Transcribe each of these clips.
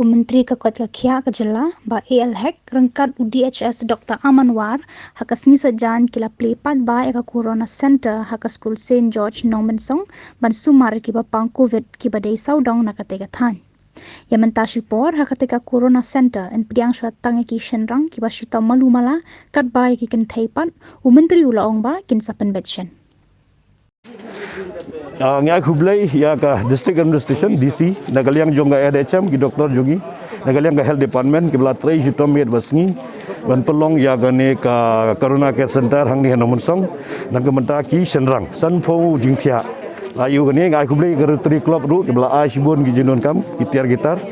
Menteri Kekuat Kakia Kejela ba AL Hek rengkat UDHS Dr. Amanwar hakas ni sajan kila plepat ba eka Corona Center hakas School St. George Nomensong ban sumar kiba pang COVID kiba dei saudong nakatega than. Ya mentasipor hakateka Corona Center en piang syat tangi ki shenrang kiba syita malumala kat ba ki ken thaipat Menteri ulaong ba kin sapen betchen. Ngai Kublai ya ka District Administration DC nagaliang jonga ADHM ki doktor jogi nagaliang ka Health Department ki bla trai jutom yet basngi ban pelong ya gane ka Corona Care Center hang ni hanomon song nang kementa ki senrang sanpho jingthia layu gane ngai Kublai Rotary Club ru ki bla aishbon ki jinon kam ki tiar gitar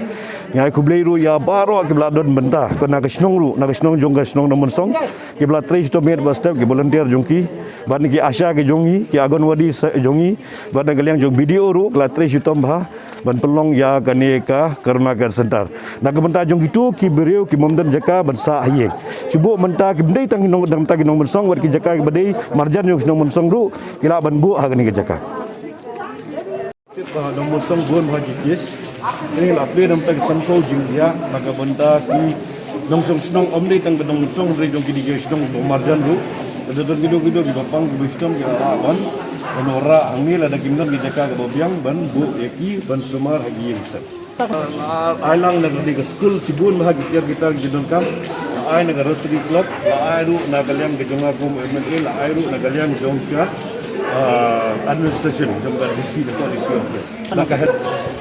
ngai Kublai ru ya baro ki bla don benta ko naga snong jonga snong nomon song ki bla trai jutom yet bas step ki volunteer jongki ban ki asha ki jongi ki agonwadi jongi ban galiang jong video ru kla trai jutom bah ban pelong ya gane ka Corona Care Center naga benta jong itu ki beriu ki momdan jaka ban sa haye sibu menta ki bendai tang nong dang tagi nong song war ki jaka ki bedai marjan jong nong song ru kila ban bu ha gane ki jaka nong song gon ha ki yes ini la ple dam tag sanko jing ya naga benta ki nong song snong omdai tang nong song re jong ki di snong marjan ru Dadon gido di bapang bistom ki awan onora angil ada kimnon ki jaka ka bobiang ban bu eki ban sumar hagi yengsa ailang na di school sibun bahagi kiar kita jidon kam ai na Rotary Club la airu na galiam ke jonga kom MNA la airu na galiam jongka administration jongka DC atau DC office na ka head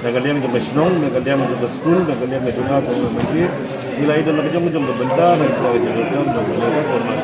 na galiam ke snong na galiam ke school na galiam ke jonga kom MNA nilai dan lagi jong benda na ka jidon kam na